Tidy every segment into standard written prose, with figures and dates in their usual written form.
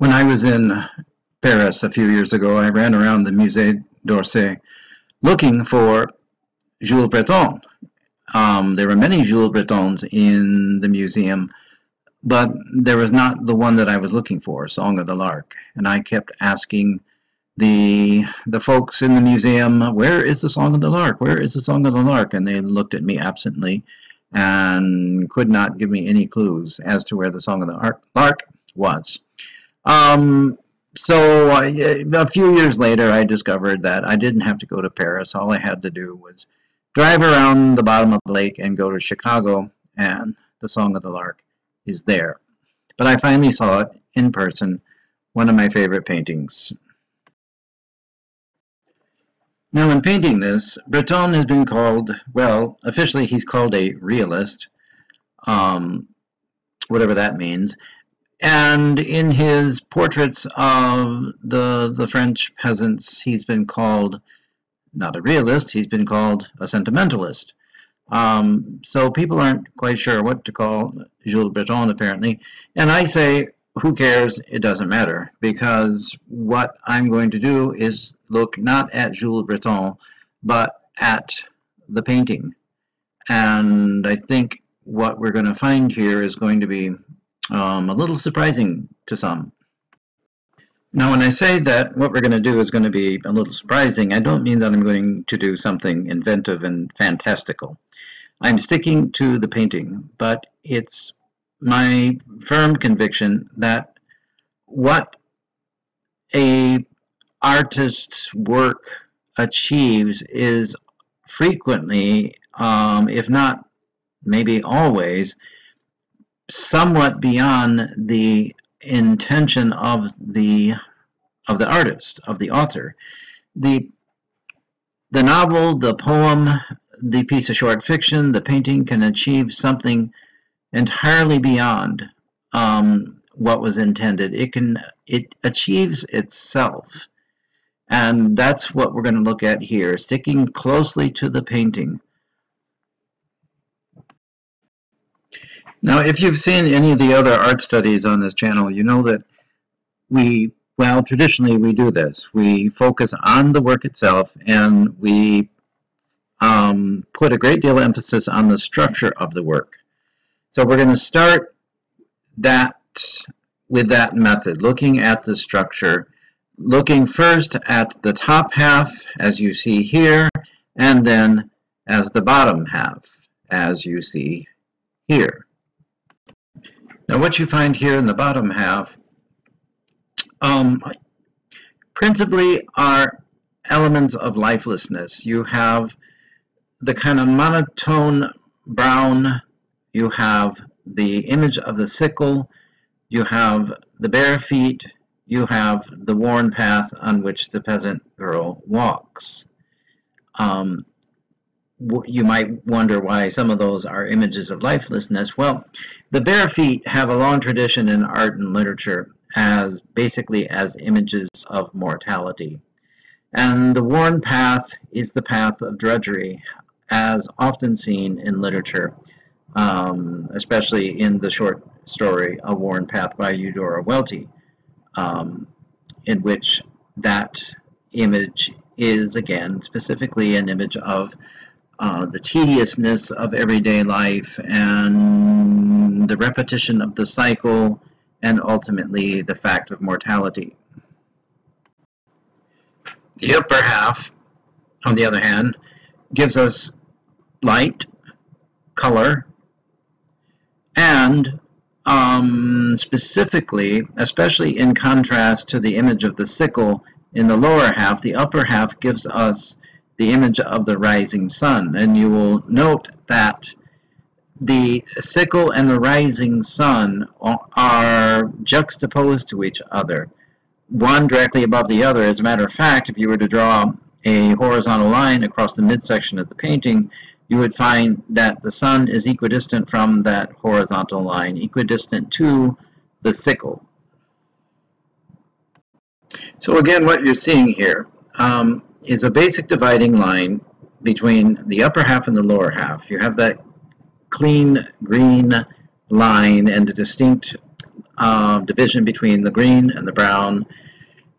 When I was in Paris a few years ago, I ran around the Musée d'Orsay looking for Jules Breton. There were many Jules Bretons in the museum, but there was not the one that I was looking for, Song of the Lark. And I kept asking the folks in the museum, where is the Song of the Lark? Where is the Song of the Lark? And they looked at me absently and could not give me any clues as to where the Song of the Lark was. A few years later, I discovered that I didn't have to go to Paris. All I had to do was drive around the bottom of the lake and go to Chicago, and the Song of the Lark is there. But I finally saw it in person, one of my favorite paintings. Now, in painting this, Breton has been called, well, officially he's called a realist, whatever that means. And in his portraits of the French peasants, he's been called not a realist, he's been called a sentimentalist. So people aren't quite sure what to call Jules Breton, apparently. And I say, who cares? It doesn't matter, because what I'm going to do is look not at Jules Breton, but at the painting. And I think what we're going to find here is going to be a little surprising to some. Now, when I say that what we're going to do is going to be a little surprising, I don't mean that I'm going to do something inventive and fantastical. I'm sticking to the painting, but it's my firm conviction that what an artist's work achieves is frequently, if not maybe always, somewhat beyond the intention of the artist, of the author. The novel, the poem, the piece of short fiction, the painting can achieve something entirely beyond what was intended. It achieves itself, and that's what we're going to look at here, sticking closely to the painting. Now, if you've seen any of the other art studies on this channel, you know that traditionally we do this. We focus on the work itself, and we put a great deal of emphasis on the structure of the work. So we're going to start with that method, looking at the structure, looking first at the top half, as you see here, and then as the bottom half, as you see here. Now, what you find here in the bottom half principally are elements of lifelessness. You have the kind of monotone brown, you have the image of the sickle, you have the bare feet, you have the worn path on which the peasant girl walks. You might wonder why some of those are images of lifelessness. Well, the bare feet have a long tradition in art and literature as basically as images of mortality. And the worn path is the path of drudgery, as often seen in literature, especially in the short story A Worn Path by Eudora Welty, in which that image is, again, specifically an image of the tediousness of everyday life and the repetition of the cycle, and ultimately the fact of mortality. The upper half, on the other hand, gives us light, color, and specifically, especially in contrast to the image of the sickle in the lower half, the upper half gives us the image of the rising sun. And you will note that the sickle and the rising sun are juxtaposed to each other, one directly above the other. As a matter of fact, if you were to draw a horizontal line across the midsection of the painting, you would find that the sun is equidistant from that horizontal line, equidistant to the sickle. So again, what you're seeing here is a basic dividing line between the upper half and the lower half. You have that clean green line and a distinct division between the green and the brown,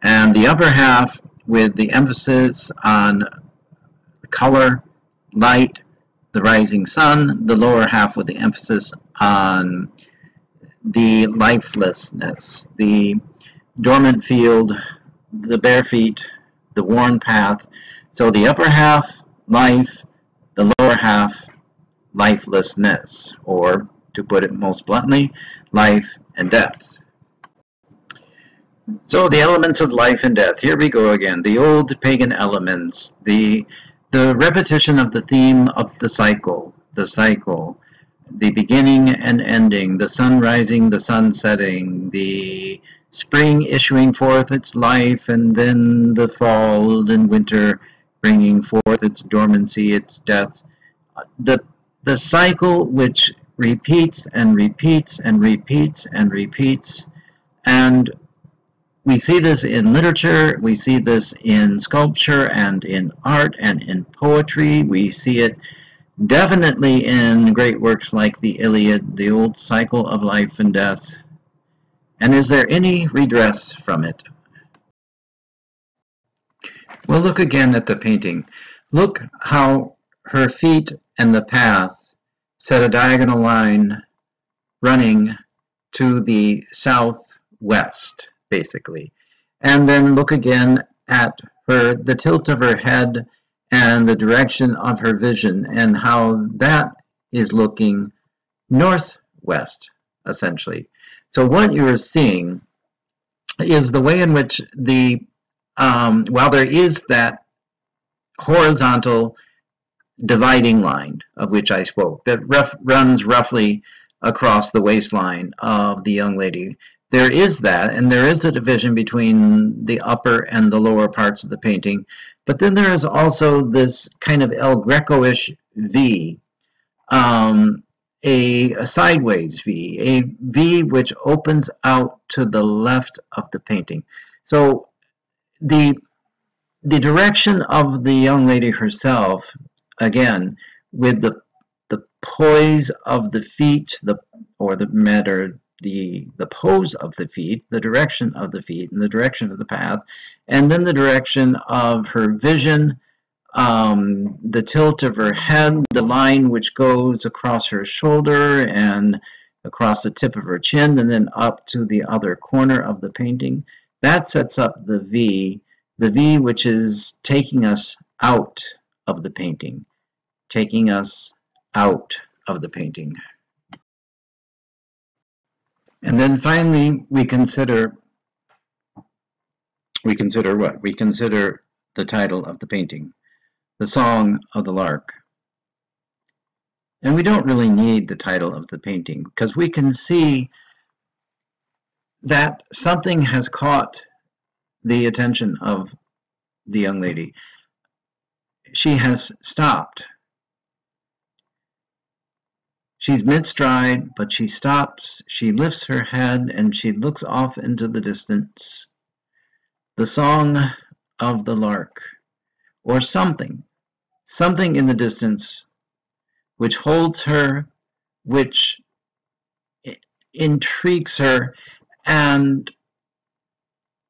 and the upper half with the emphasis on color, light, the rising sun, the lower half with the emphasis on the lifelessness, the dormant field, the bare feet, the worn path. So the upper half, life, the lower half, lifelessness, or to put it most bluntly, life and death. So the elements of life and death, here we go again, the old pagan elements, the repetition of the theme of the cycle, the beginning and ending, the sun rising, the sun setting, the spring issuing forth its life, and then the fall and winter bringing forth its dormancy, its death. The cycle which repeats and repeats and repeats and repeats, and we see this in literature, we see this in sculpture and in art and in poetry, we see it definitely in great works like the Iliad, the old cycle of life and death. And is there any redress from it? Well, look again at the painting. Look how her feet and the path set a diagonal line running to the southwest, basically. And then look again at the tilt of her head and the direction of her vision and how that is looking northwest, essentially. So what you're seeing is the way in which while there is that horizontal dividing line of which I spoke that runs roughly across the waistline of the young lady, there is that, and there is a division between the upper and the lower parts of the painting, but then there is also this kind of El Greco-ish V, a sideways V, a V which opens out to the left of the painting. So the direction of the young lady herself, again, with the poise of the feet, the pose of the feet, the direction of the feet, and the direction of the path, and then the direction of her vision, the tilt of her head, the line which goes across her shoulder and across the tip of her chin, and then up to the other corner of the painting. That sets up the V which is taking us out of the painting, taking us out of the painting. And then finally, we consider what? We consider the title of the painting, The Song of the Lark. And we don't really need the title of the painting because we can see that something has caught the attention of the young lady. She has stopped. She's mid-stride, but she stops, she lifts her head, and she looks off into the distance. The song of the lark, or something in the distance which holds her, which intrigues her, and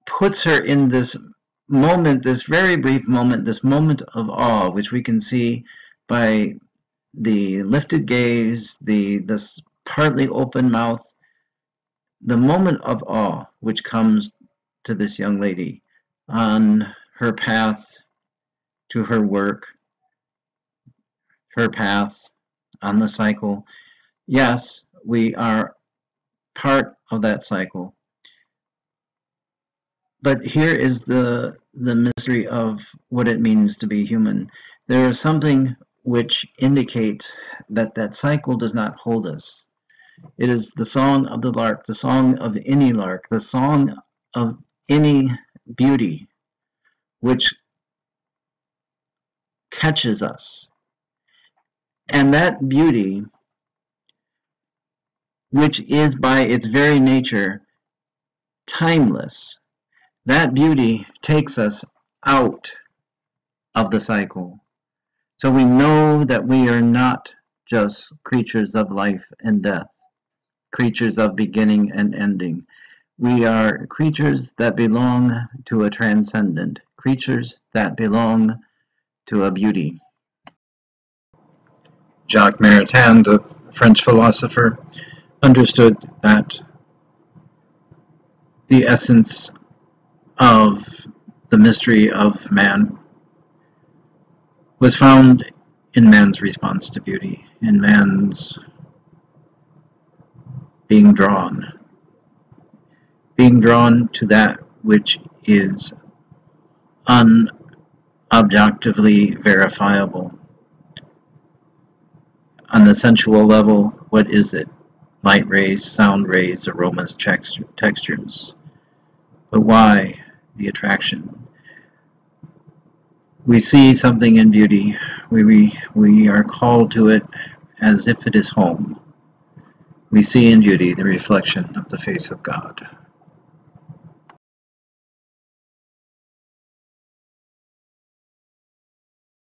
puts her in this moment, this very brief moment, this moment of awe, which we can see by the lifted gaze, this partly open mouth, the moment of awe which comes to this young lady on her path to her work, her path on the cycle. Yes, we are part of that cycle. But here is the mystery of what it means to be human. There is something which indicates that that cycle does not hold us. It is the song of the lark, the song of any lark, the song of any beauty which catches us. And that beauty, which is by its very nature timeless, that beauty takes us out of the cycle. So we know that we are not just creatures of life and death. creatures of beginning and ending. We are creatures that belong to a transcendent, creatures that belong to a beauty. Jacques Maritain, the French philosopher, understood that the essence of the mystery of man was found in man's response to beauty, in man's being drawn to that which is unobjectively verifiable. On the sensual level, what is it? Light rays, sound rays, aromas, textures. But why the attraction? We see something in beauty. We are called to it as if it is home. We see in beauty the reflection of the face of God.